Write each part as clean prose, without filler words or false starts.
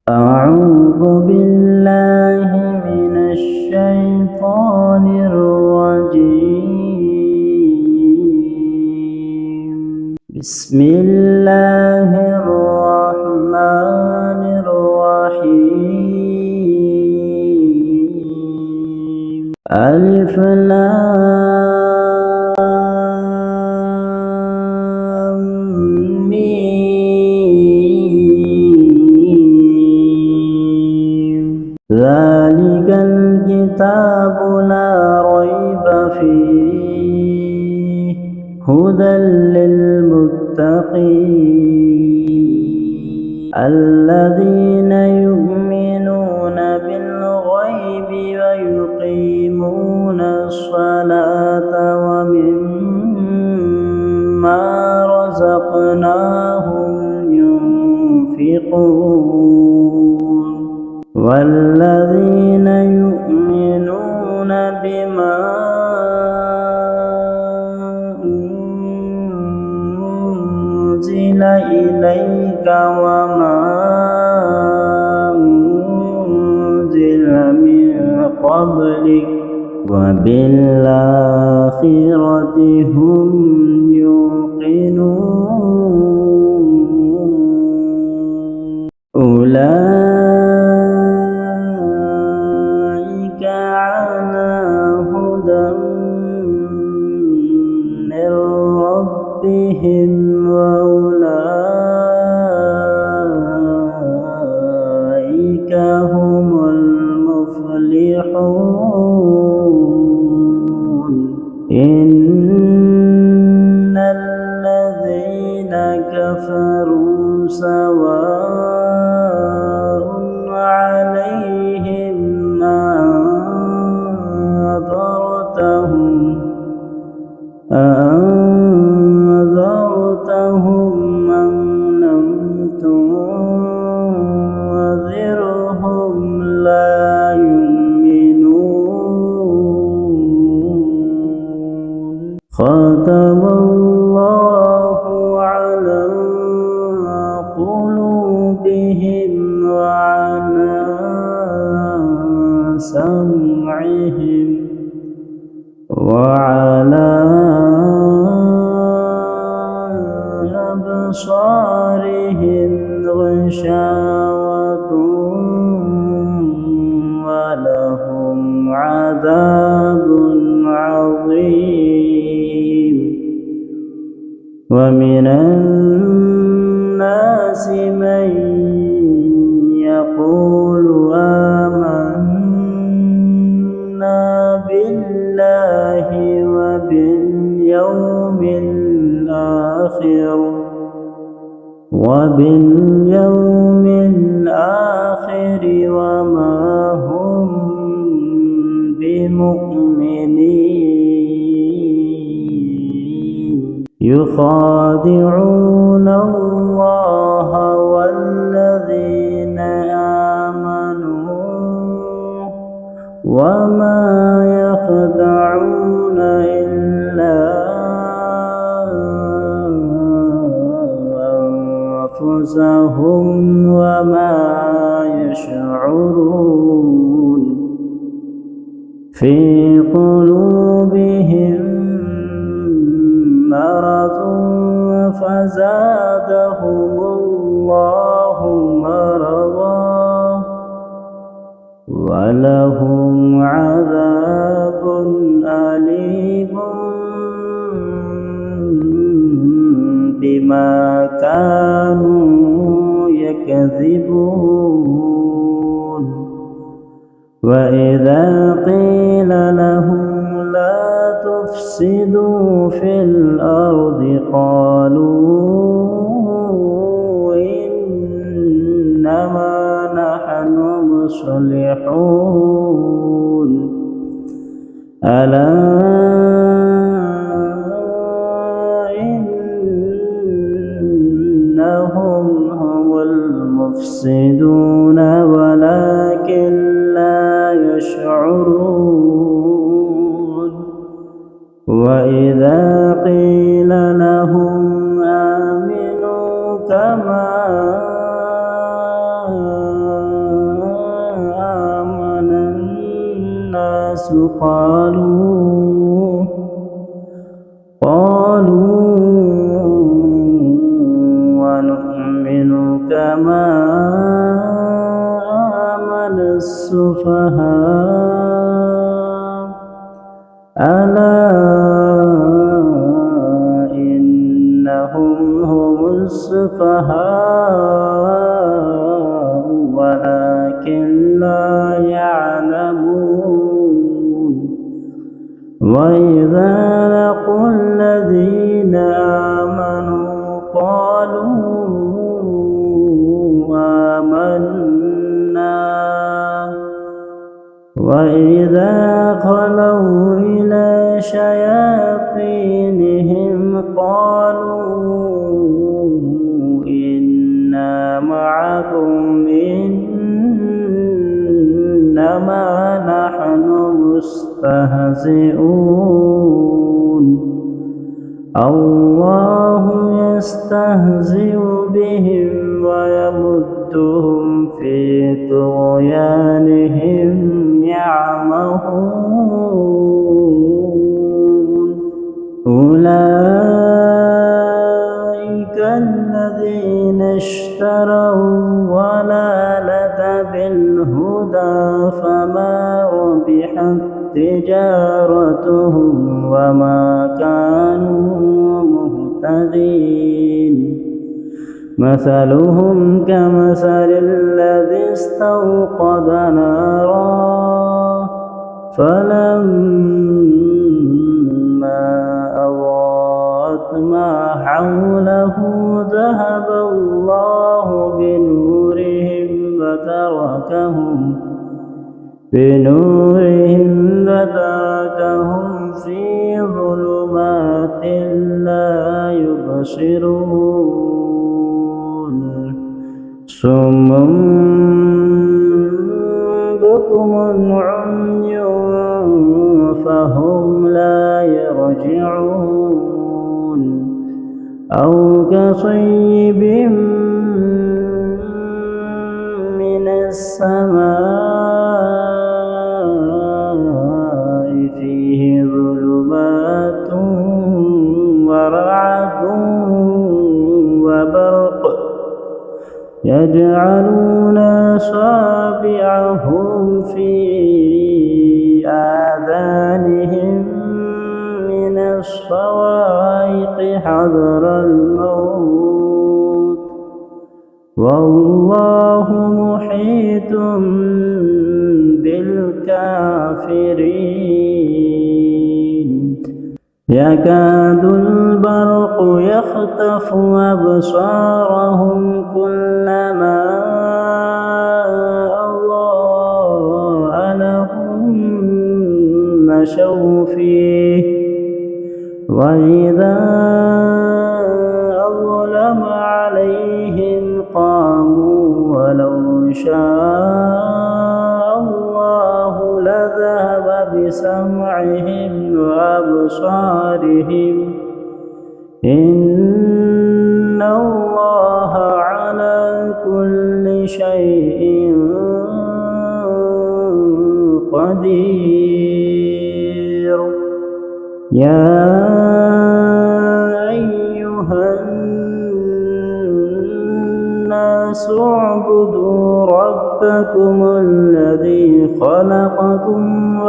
أعوذ بالله من الشيطان الرجيم. بسم الله الرحمن الرحيم. ألف لام ميم. ذلك الكتاب لا ريب فيه هدى للمتقين الذين يؤمنون بالغيب ويقيمون الصلاة ومما رزقناهم ينفقون والذين يؤمنون بما أنزل إليك وما أنزل من قبلك وبالآخرة هم يوقنون أولئك على هدى من ربهم وأولئك هم المفلحون. إن الذين كفروا سواء عليهم أنذرتهم أم لم تنذرهم لا يؤمنون. ختم الله على قلوبهم وعلى سمعهم وعلى أبصارهم غشاوة ولهم عذاب عظيم. ومن الناس من يقول آمنا بالله وباليوم الآخر وما هم بمؤمنين. يخادعون الله والذين آمنوا وما يخدعون إلا أنفسهم وما يشعرون. في قلوبهم مرض فزادهم الله مرضا ولهم عذاب أليم بما كانوا يكذبون. وإذا قيل لهم لا تفسدوا في الأرض قالوا إنما نحن مصلحون. ألا إنهم هم المفسدون ولكن لا يشعرون. وإذا قيل لهم آمنوا كما قالوا ونؤمن كما آمن السفهاء ألا إنهم هم السفهاء ولكن لا يعلمون وإذا لقوا الذين آمنوا قالوا آمنا وإذا خلوا إلى شياطينهم قالوا إنا معكم إنما نحن مستهزئون الله يستهزئ بهم ويمدهم في طغيانهم يعمهون أولئك الذين اشتروا الضلالة بالهدى فما ربحت تجارتهم وما كانوا مهتدين مثلهم كمثل الذي استوقد نارا فلما أضاءت ما حوله ذهب الله بنورهم وتركهم في ظلمات لا يبصرون صم بكم عمي فهم لا يرجعون أو كصيب من السماء فيه ظلمات ورعد وبرق يجعلون أصابعهم في آذانهم من الصواعق حذر الموت والله محيط بالكافرين يكاد البرق يخطف أبصارهم كلما أضاء لهم مشوا فيه وإذا أظلم عليهم قاموا ولو شاء الله لذهب بسمعهم وأبصارهم إن الله على كل شيء قدير يا أيها الناس اعبدوا ربكم الذي خلقكم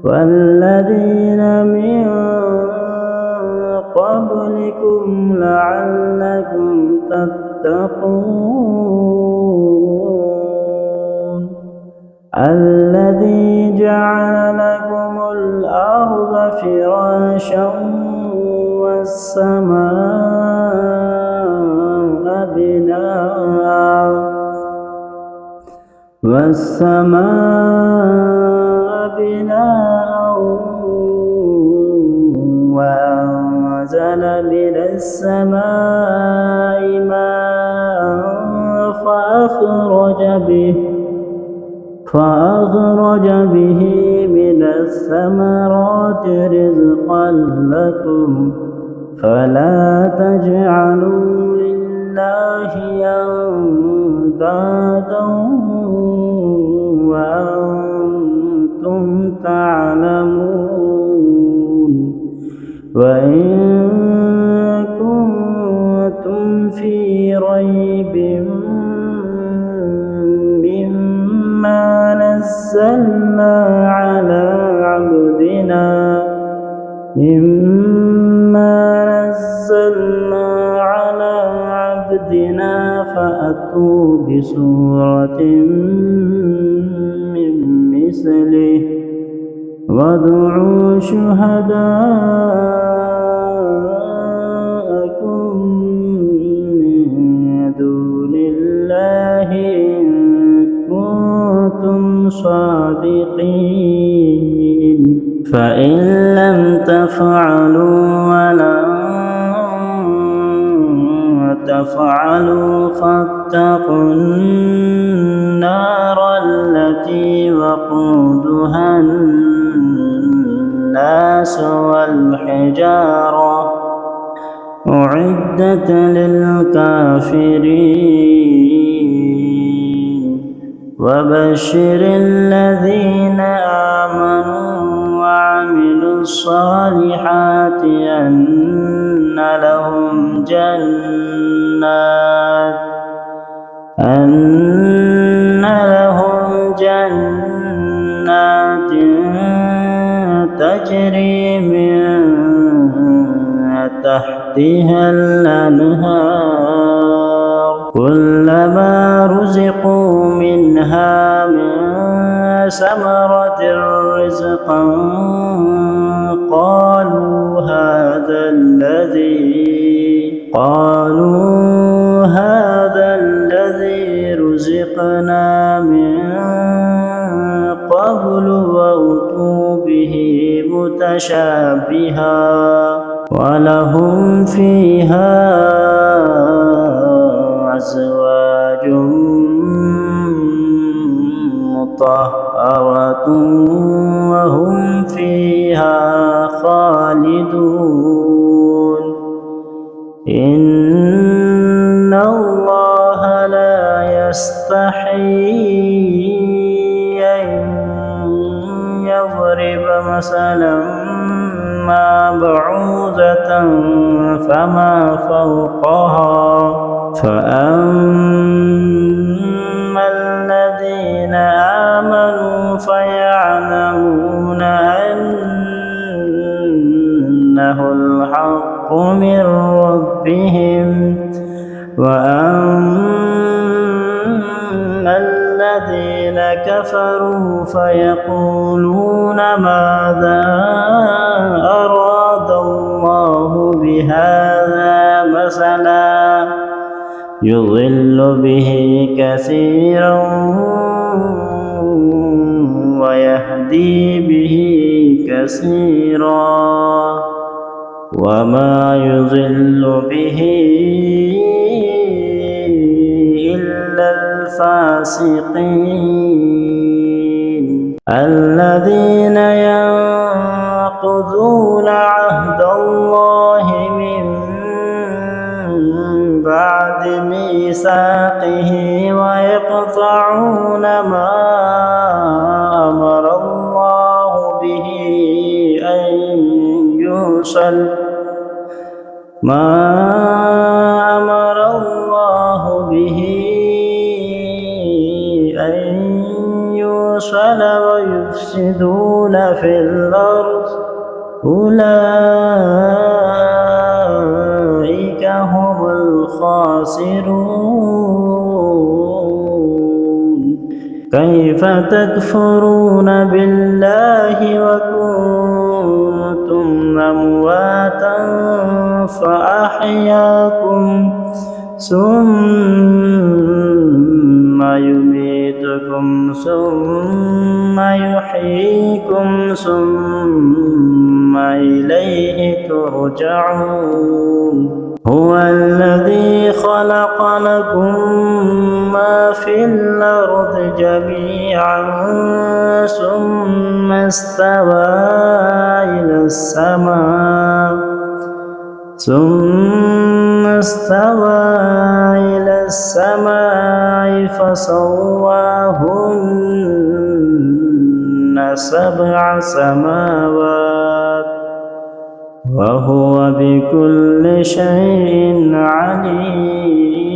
والذين من قبلكم لعلكم تتقون الذي جعل لكم الأرض فراشا والسماء بناء وأنزل من السماء ماء فأخرج به من الثمرات رزقا لكم فلا تجعلوا لله أندادا في ريب مما نزلنا على عبدنا فأتوا بسورة من مثله وادعوا شهداءكم من دون الله إن كنتم صادقين فإن لم تفعلوا ولن تفعلوا فاتقوا النار التي وقودها الناس والحجارة أعدت للكافرين وبشر الذين آمنوا وعملوا الصالحات أن لهم جنات تجري من تحتها الأنهار كلما رزقوا منها من ثمرة رزقا قالوا هذا الذي رزقنا من قبل وأتوا به متشابها ولهم فيها أزواج مطهرة وهم فيها خالدون إن الله لا يستحيي أن يضرب مثلا ما بعوضة فما فوقها فأما الذين آمنوا فيعلمون أنه الحق من ربهم وأما الذين كفروا فيقولون ماذا أراد الله بهذا مثلا يضل به كثيرا ويهدي به كثيرا وما يضل به إلا الفاسقين الذين ينقضون عهد الله من بعد ميثاقه ويقطعون ما أمر الله به أن يوصل ويفسدون في الأرض أولئك هم الخاسرون كيف تكفرون بالله وكنتم أمواتا فأحياكم ثم يميتكم ثم يحييكم ثم إليه ترجعون هو الذي خلق لكم ما في الأرض جميعا ثم استوى إلى السماء فسواهن 7 سماوات وهو بكل شيء عليم